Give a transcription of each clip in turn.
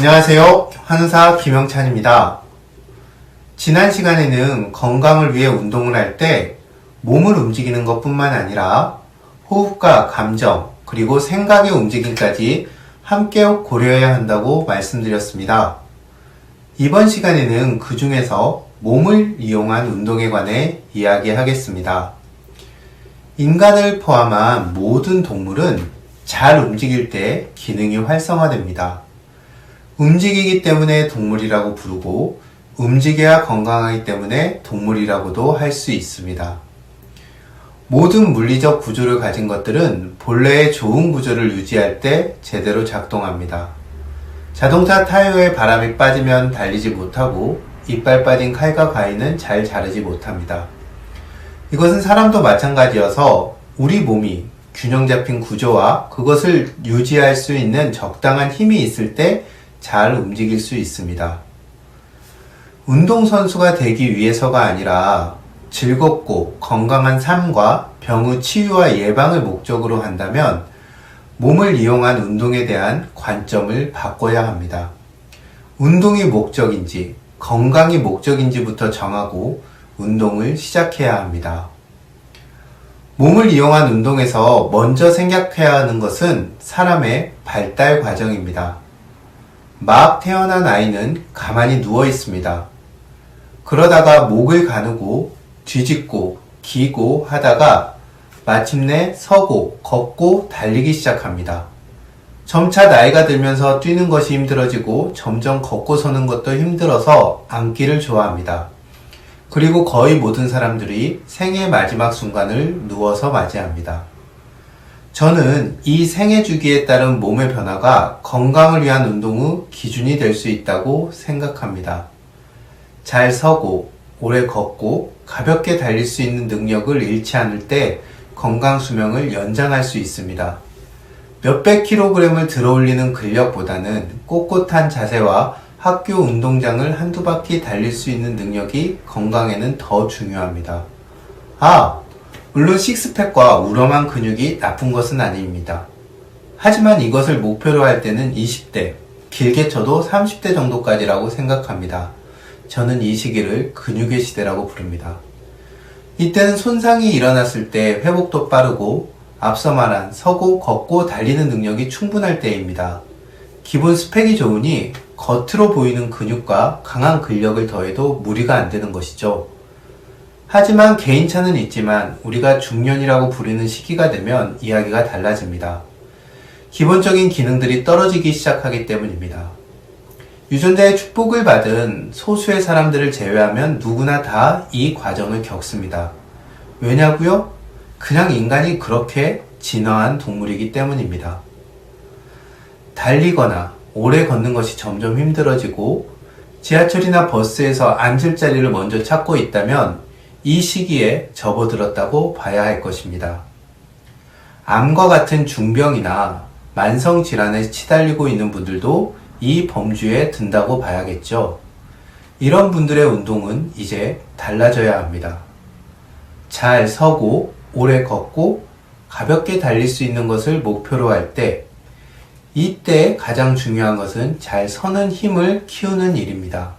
안녕하세요. 한의사 김영찬입니다. 지난 시간에는 건강을 위해 운동을 할 때 몸을 움직이는 것 뿐만 아니라 호흡과 감정, 그리고 생각의 움직임까지 함께 고려해야 한다고 말씀드렸습니다. 이번 시간에는 그 중에서 몸을 이용한 운동에 관해 이야기하겠습니다. 인간을 포함한 모든 동물은 잘 움직일 때 기능이 활성화됩니다. 움직이기 때문에 동물이라고 부르고 움직여야 건강하기 때문에 동물이라고도 할 수 있습니다. 모든 물리적 구조를 가진 것들은 본래의 좋은 구조를 유지할 때 제대로 작동합니다. 자동차 타이어에 바람이 빠지면 달리지 못하고 이빨 빠진 칼과 가위는 잘 자르지 못합니다. 이것은 사람도 마찬가지여서 우리 몸이 균형 잡힌 구조와 그것을 유지할 수 있는 적당한 힘이 있을 때 잘 움직일 수 있습니다. 운동선수가 되기 위해서가 아니라 즐겁고 건강한 삶과 병의 치유와 예방을 목적으로 한다면 몸을 이용한 운동에 대한 관점을 바꿔야 합니다. 운동이 목적인지 건강이 목적인지부터 정하고 운동을 시작해야 합니다. 몸을 이용한 운동에서 먼저 생각해야 하는 것은 사람의 발달 과정입니다. 막 태어난 아이는 가만히 누워 있습니다. 그러다가 목을 가누고 뒤집고 기고 하다가 마침내 서고 걷고 달리기 시작합니다. 점차 나이가 들면서 뛰는 것이 힘들어지고 점점 걷고 서는 것도 힘들어서 앉기를 좋아합니다. 그리고 거의 모든 사람들이 생의 마지막 순간을 누워서 맞이합니다. 저는 이 생애 주기에 따른 몸의 변화가 건강을 위한 운동의 기준이 될 수 있다고 생각합니다. 잘 서고 오래 걷고 가볍게 달릴 수 있는 능력을 잃지 않을 때 건강 수명을 연장할 수 있습니다. 몇백 킬로그램을 들어올리는 근력보다는 꼿꼿한 자세와 학교 운동장을 한두 바퀴 달릴 수 있는 능력이 건강에는 더 중요합니다. 물론 식스팩과 우람한 근육이 나쁜 것은 아닙니다. 하지만 이것을 목표로 할 때는 20대, 길게 쳐도 30대 정도까지라고 생각합니다. 저는 이 시기를 근육의 시대라고 부릅니다. 이때는 손상이 일어났을 때 회복도 빠르고 앞서 말한 서고 걷고 달리는 능력이 충분할 때입니다. 기본 스펙이 좋으니 겉으로 보이는 근육과 강한 근력을 더해도 무리가 안 되는 것이죠. 하지만 개인차는 있지만 우리가 중년이라고 부르는 시기가 되면 이야기가 달라집니다. 기본적인 기능들이 떨어지기 시작하기 때문입니다. 유전자의 축복을 받은 소수의 사람들을 제외하면 누구나 다 이 과정을 겪습니다. 왜냐고요? 그냥 인간이 그렇게 진화한 동물이기 때문입니다. 달리거나 오래 걷는 것이 점점 힘들어지고 지하철이나 버스에서 앉을 자리를 먼저 찾고 있다면 이 시기에 접어들었다고 봐야 할 것입니다. 암과 같은 중병이나 만성질환에 시달리고 있는 분들도 이 범주에 든다고 봐야겠죠. 이런 분들의 운동은 이제 달라져야 합니다. 잘 서고 오래 걷고 가볍게 달릴 수 있는 것을 목표로 할 때, 이때 가장 중요한 것은 잘 서는 힘을 키우는 일입니다.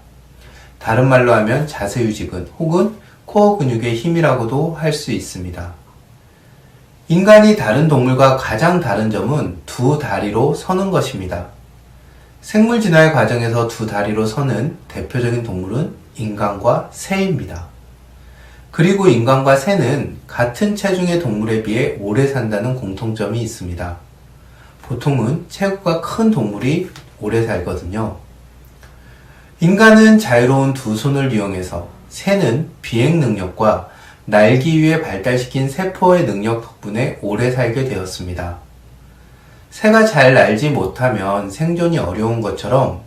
다른 말로 하면 자세 유지근 혹은 코어 근육의 힘이라고도 할 수 있습니다. 인간이 다른 동물과 가장 다른 점은 두 다리로 서는 것입니다. 생물 진화의 과정에서 두 다리로 서는 대표적인 동물은 인간과 새입니다. 그리고 인간과 새는 같은 체중의 동물에 비해 오래 산다는 공통점이 있습니다. 보통은 체구가 큰 동물이 오래 살거든요. 인간은 자유로운 두 손을 이용해서 새는 비행 능력과 날기 위해 발달시킨 세포의 능력 덕분에 오래 살게 되었습니다. 새가 잘 날지 못하면 생존이 어려운 것처럼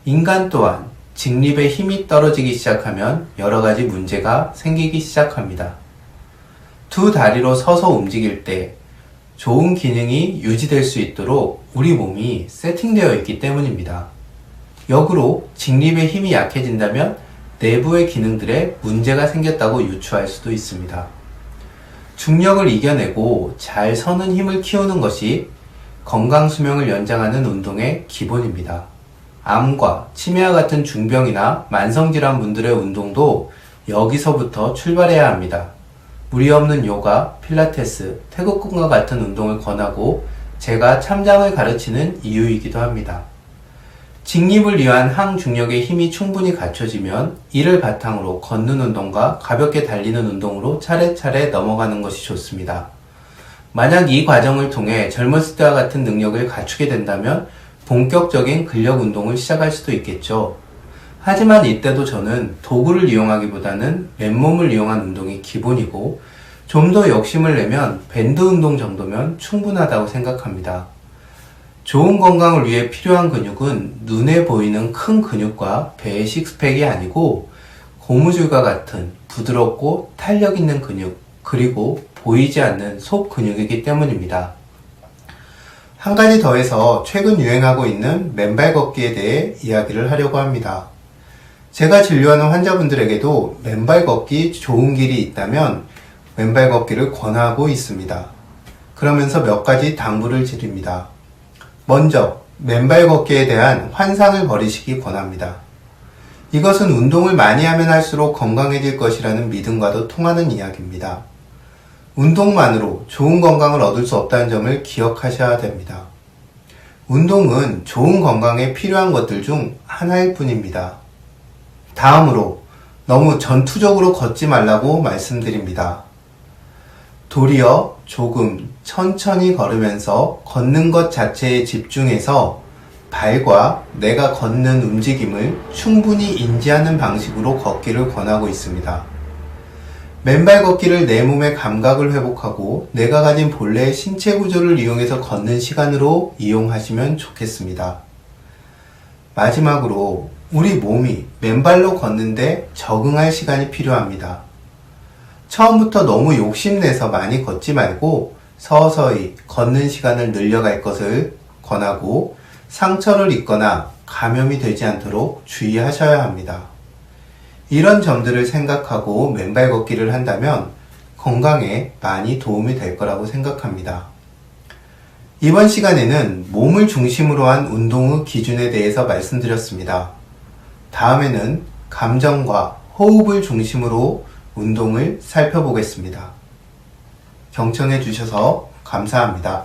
인간 또한 직립의 힘이 떨어지기 시작하면 여러 가지 문제가 생기기 시작합니다. 두 다리로 서서 움직일 때 좋은 기능이 유지될 수 있도록 우리 몸이 세팅되어 있기 때문입니다. 역으로 직립의 힘이 약해진다면 내부의 기능들에 문제가 생겼다고 유추할 수도 있습니다. 중력을 이겨내고 잘 서는 힘을 키우는 것이 건강 수명을 연장하는 운동의 기본입니다. 암과 치매와 같은 중병이나 만성질환 분들의 운동도 여기서부터 출발해야 합니다. 무리 없는 요가, 필라테스, 태극근과 같은 운동을 권하고 제가 참장을 가르치는 이유이기도 합니다. 직립을 위한 항중력의 힘이 충분히 갖춰지면 이를 바탕으로 걷는 운동과 가볍게 달리는 운동으로 차례차례 넘어가는 것이 좋습니다. 만약 이 과정을 통해 젊었을 때와 같은 능력을 갖추게 된다면 본격적인 근력 운동을 시작할 수도 있겠죠. 하지만 이때도 저는 도구를 이용하기보다는 맨몸을 이용한 운동이 기본이고 좀 더 욕심을 내면 밴드 운동 정도면 충분하다고 생각합니다. 좋은 건강을 위해 필요한 근육은 눈에 보이는 큰 근육과 배의 식스팩이 아니고 고무줄과 같은 부드럽고 탄력 있는 근육, 그리고 보이지 않는 속 근육이기 때문입니다. 한 가지 더해서 최근 유행하고 있는 맨발 걷기에 대해 이야기를 하려고 합니다. 제가 진료하는 환자분들에게도 맨발 걷기 좋은 길이 있다면 맨발 걷기를 권하고 있습니다. 그러면서 몇 가지 당부를 드립니다. 먼저 맨발 걷기에 대한 환상을 버리시기 권합니다. 이것은 운동을 많이 하면 할수록 건강해질 것이라는 믿음과도 통하는 이야기입니다. 운동만으로 좋은 건강을 얻을 수 없다는 점을 기억하셔야 됩니다. 운동은 좋은 건강에 필요한 것들 중 하나일 뿐입니다. 다음으로 너무 전투적으로 걷지 말라고 말씀드립니다. 도리어 조금 천천히 걸으면서 걷는 것 자체에 집중해서 발과 내가 걷는 움직임을 충분히 인지하는 방식으로 걷기를 권하고 있습니다. 맨발 걷기를 내 몸의 감각을 회복하고 내가 가진 본래의 신체 구조를 이용해서 걷는 시간으로 이용하시면 좋겠습니다. 마지막으로 우리 몸이 맨발로 걷는데 적응할 시간이 필요합니다. 처음부터 너무 욕심내서 많이 걷지 말고 서서히 걷는 시간을 늘려갈 것을 권하고 상처를 입거나 감염이 되지 않도록 주의하셔야 합니다. 이런 점들을 생각하고 맨발 걷기를 한다면 건강에 많이 도움이 될 거라고 생각합니다. 이번 시간에는 몸을 중심으로 한 운동의 기준에 대해서 말씀드렸습니다. 다음에는 감정과 호흡을 중심으로 운동을 살펴보겠습니다. 경청해 주셔서 감사합니다.